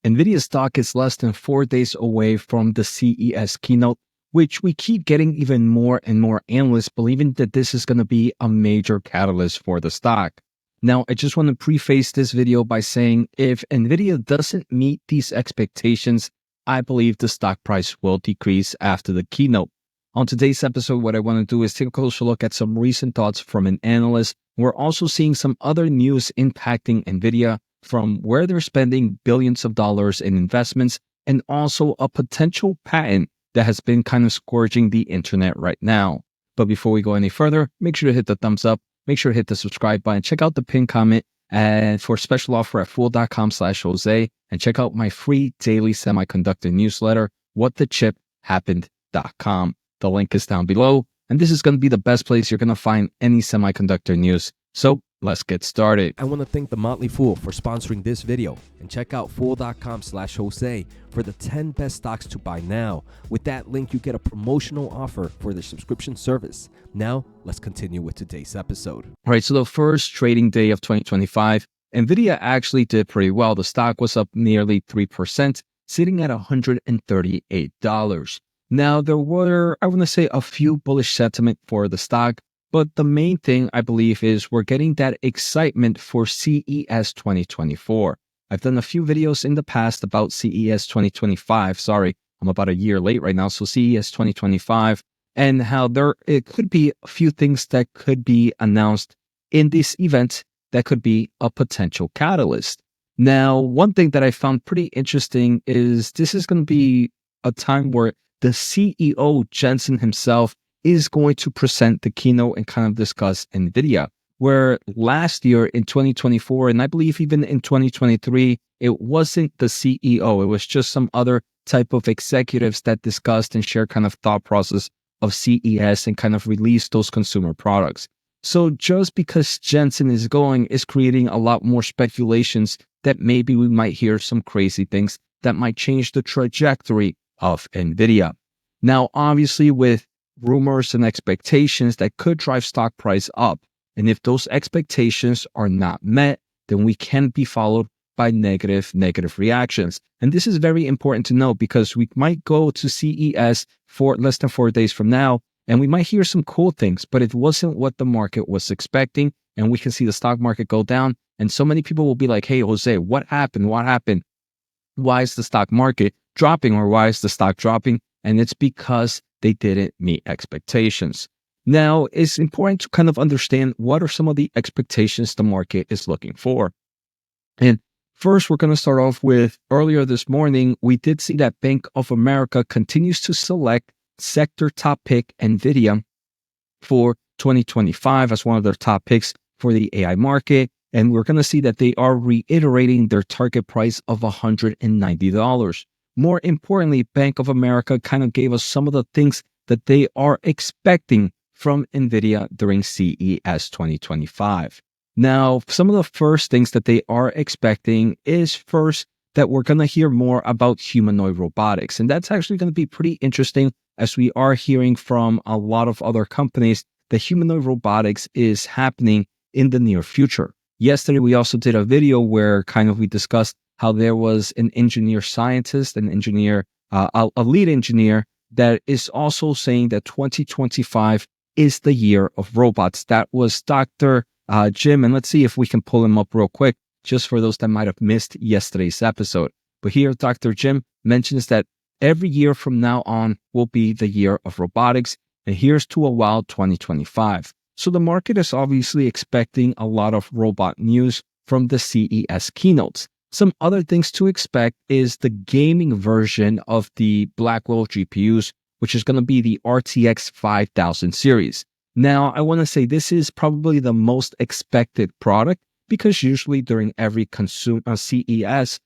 Nvidia stock is less than 4 days away from the CES keynote, which we keep getting even more and more analysts believing that this is going to be a major catalyst for the stock. Now, I just want to preface this video by saying if Nvidia doesn't meet these expectations, I believe the stock price will decrease after the keynote. On today's episode, what I want to do is take a closer look at some recent thoughts from an analyst. We're also seeing some other news impacting Nvidia, from where they're spending billions of dollars in investments, and also a potential patent that has been kind of scourging the internet right now. But before we go any further, make sure to hit the thumbs up, make sure to hit the subscribe button, check out the pinned comment, and for a special offer at fool.com/Jose, and check out my free daily semiconductor newsletter, whatthechip.happened.com. The link is down below, and this is going to be the best place you're going to find any semiconductor news. So let's get started. I want to thank The Motley Fool for sponsoring this video, and check out fool.com/Jose for the 10 best stocks to buy now. With that link, you get a promotional offer for the subscription service. Now, let's continue with today's episode. All right, so the first trading day of 2025, Nvidia actually did pretty well. The stock was up nearly 3%, sitting at $138. Now, there were, I want to say, a few bullish sentiment for the stock, but the main thing I believe is we're getting that excitement for CES 2024. I've done a few videos in the past about CES 2025. Sorry, I'm about a year late right now. So CES 2025, and how it could be a few things that could be announced in this event that could be a potential catalyst. Now, one thing that I found pretty interesting is this is going to be a time where the CEO, Jensen himself, is going to present the keynote and kind of discuss NVIDIA, where last year in 2024, and I believe even in 2023, it wasn't the CEO. It was just some other type of executives that discussed and shared kind of thought process of CES and kind of released those consumer products. So just because Jensen is going is creating a lot more speculations that maybe we might hear some crazy things that might change the trajectory of NVIDIA. Now, obviously, with rumors and expectations that could drive stock price up. And if those expectations are not met, then we can be followed by negative reactions. And this is very important to know because we might go to CES for less than 4 days from now, and we might hear some cool things, but it wasn't what the market was expecting. And we can see the stock market go down. And so many people will be like, hey, Jose, what happened? What happened? Why is the stock market dropping, or why is the stock dropping? And it's because they didn't meet expectations. Now, it's important to kind of understand what are some of the expectations the market is looking for. And first, we're going to start off with earlier this morning, we did see that Bank of America continues to select sector top pick Nvidia for 2025 as one of their top picks for the AI market. And we're going to see that they are reiterating their target price of $190. More importantly, Bank of America kind of gave us some of the things that they are expecting from NVIDIA during CES 2025. Now, some of the first things that they are expecting is first that we're going to hear more about humanoid robotics. And that's actually going to be pretty interesting as we are hearing from a lot of other companies that humanoid robotics is happening in the near future. Yesterday, we also did a video where kind of we discussed how there was an engineer scientist, a lead engineer that is also saying that 2025 is the year of robots. That was Dr. Jim, and let's see if we can pull him up real quick, just for those that might have missed yesterday's episode. But here, Dr. Jim mentions that every year from now on will be the year of robotics, and here's to a wild 2025. So the market is obviously expecting a lot of robot news from the CES keynotes. Some other things to expect is the gaming version of the Blackwell GPUs, which is going to be the RTX 5000 series. Now, I want to say this is probably the most expected product because usually during every CES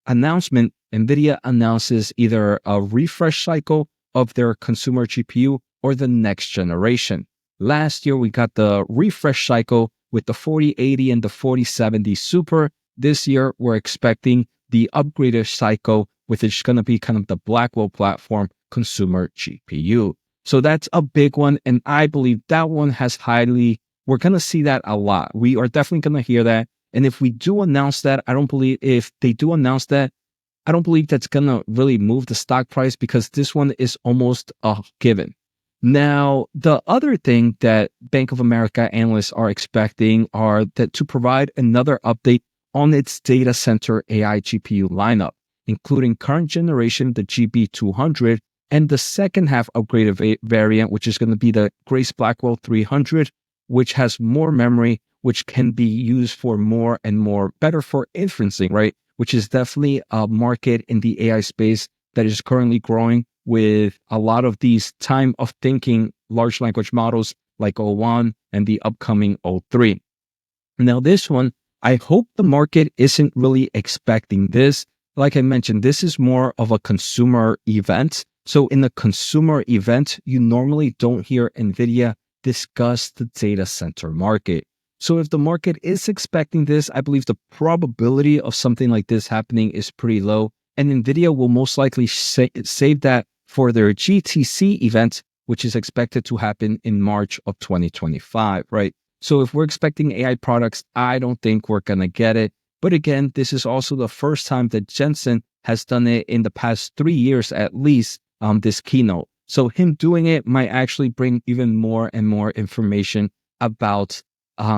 announcement, NVIDIA announces either a refresh cycle of their consumer GPU or the next generation. Last year, we got the refresh cycle with the 4080 and the 4070 Super. This year, we're expecting the upgraded cycle, which is going to be kind of the Blackwell platform consumer GPU. So that's a big one. And I believe that one has we're going to see that a lot. We are definitely going to hear that And if we do announce that, if they do announce that, I don't believe that's going to really move the stock price because this one is almost a given. Now, the other thing that Bank of America analysts are expecting are that to provide another update on its data center AI GPU lineup, including current generation, the GB200, and the second half upgraded variant, which is going to be the Grace Blackwell 300, which has more memory, which can be used for more and more better for inferencing, right? Which is definitely a market in the AI space that is currently growing with a lot of these time of thinking large language models like O1 and the upcoming O3. Now, this one, I hope the market isn't really expecting this. Like I mentioned, this is more of a consumer event. So in a consumer event, you normally don't hear NVIDIA discuss the data center market. So if the market is expecting this, I believe the probability of something like this happening is pretty low. And NVIDIA will most likely save that for their GTC event, which is expected to happen in March of 2025, right? So if we're expecting AI products, I don't think we're going to get it. But again, this is also the first time that Jensen has done it in the past 3 years at least, this keynote. So him doing it might actually bring even more and more information about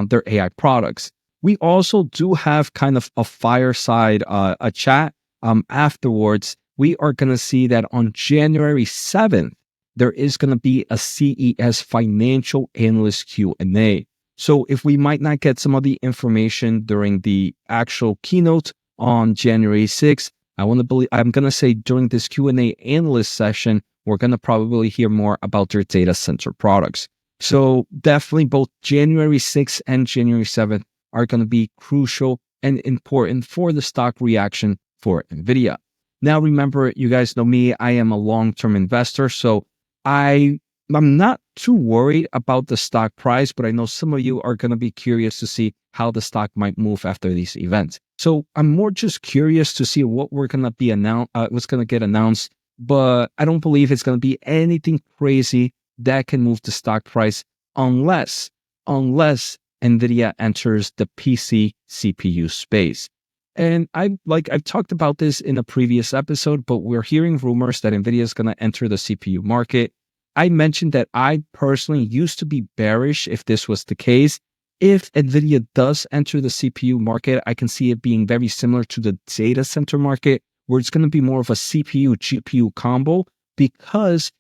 their AI products. We also do have kind of a fireside, a chat afterwards. We are going to see that on January 7th, there is going to be a CES financial analyst Q&A. So if we might not get some of the information during the actual keynote on January 6th, I'm going to say during this Q&A analyst session, we're going to probably hear more about their data center products. So definitely both January 6th and January 7th are going to be crucial and important for the stock reaction for NVIDIA. Now, remember, you guys know me, I am a long-term investor, so I'm not too worried about the stock price, but I know some of you are going to be curious to see how the stock might move after these events. So I'm more just curious to see what we're going to be what's going to get announced, but I don't believe it's going to be anything crazy that can move the stock price unless NVIDIA enters the PC CPU space. And I've talked about this in a previous episode, but we're hearing rumors that NVIDIA is going to enter the CPU market. I mentioned that I personally used to be bearish if this was the case. If NVIDIA does enter the CPU market, I can see it being very similar to the data center market, where it's going to be more of a CPU GPU combo, because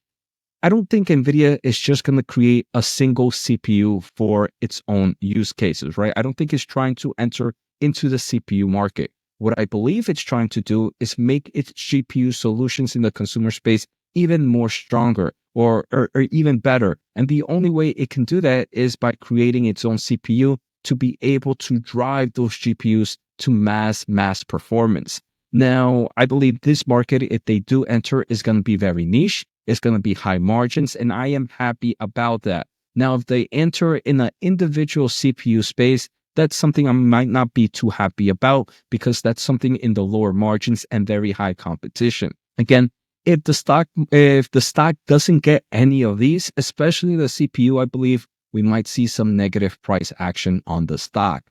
I don't think NVIDIA is just going to create a single CPU for its own use cases, right? I don't think it's trying to enter into the CPU market. What I believe it's trying to do is make its GPU solutions in the consumer space even more stronger or even better. And the only way it can do that is by creating its own CPU to be able to drive those GPUs to mass performance. Now, I believe this market, if they do enter, is going to be very niche. It's going to be high margins, and I am happy about that. Now, if they enter in an individual CPU space, that's something I might not be too happy about, because that's something in the lower margins and very high competition. Again, if the stock doesn't get any of these, especially the CPU, I believe we might see some negative price action on the stock.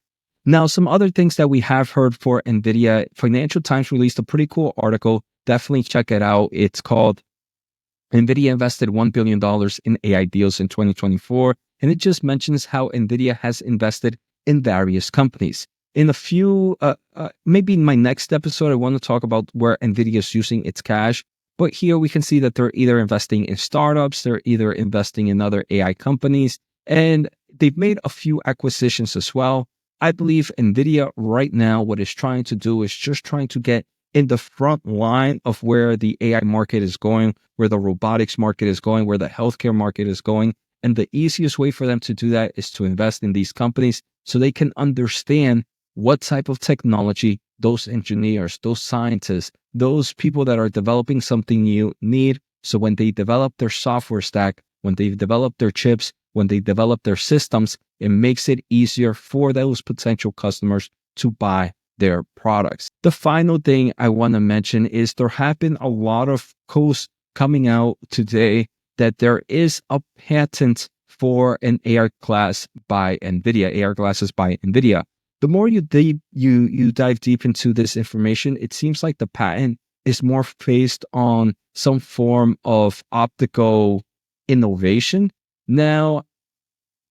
Now, some other things that we have heard for NVIDIA, Financial Times released a pretty cool article. Definitely check it out. It's called NVIDIA Invested $1 billion in AI Deals in 2024. And it just mentions how NVIDIA has invested in various companies. In a few, maybe in my next episode, I want to talk about where NVIDIA is using its cash. But here we can see that they're either investing in startups, they're either investing in other AI companies, and they've made a few acquisitions as well. I believe NVIDIA right now, what it's trying to do is just trying to get in the front line of where the AI market is going, where the robotics market is going, where the healthcare market is going. And the easiest way for them to do that is to invest in these companies so they can understand what type of technology those engineers, those scientists, those people that are developing something new need. So when they develop their software stack, when they develop their chips, when they develop their systems, it makes it easier for those potential customers to buy their products. The final thing I want to mention is there have been a lot of posts coming out today that there is a patent for an AR glass by NVIDIA, AR glasses by NVIDIA. the more you dive deep into this information, it seems like the patent is more based on some form of optical innovation. Now,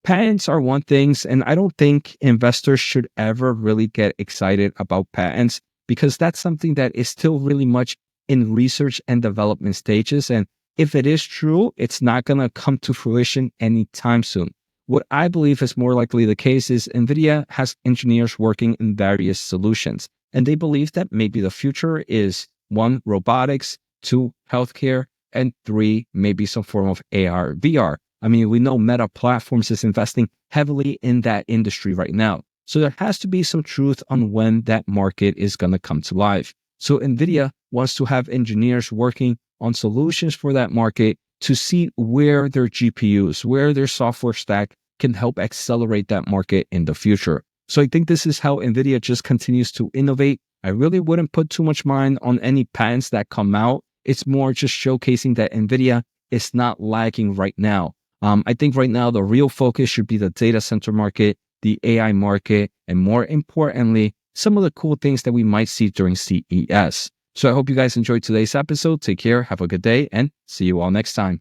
patents are one thing, and I don't think investors should ever really get excited about patents because that's something that is still really much in research and development stages. And if it is true, it's not going to come to fruition anytime soon. What I believe is more likely the case is NVIDIA has engineers working in various solutions, and they believe that maybe the future is one, robotics, two, healthcare, and three, maybe some form of AR, VR. I mean, we know Meta Platforms is investing heavily in that industry right now. So there has to be some truth on when that market is going to come to life. So NVIDIA wants to have engineers working on solutions for that market to see where their GPUs, where their software stack can help accelerate that market in the future. So I think this is how NVIDIA just continues to innovate. I really wouldn't put too much mind on any patents that come out. It's more just showcasing that NVIDIA is not lagging right now. I think right now the real focus should be the data center market, the AI market, and more importantly, some of the cool things that we might see during CES. So I hope you guys enjoyed today's episode. Take care, have a good day, and see you all next time.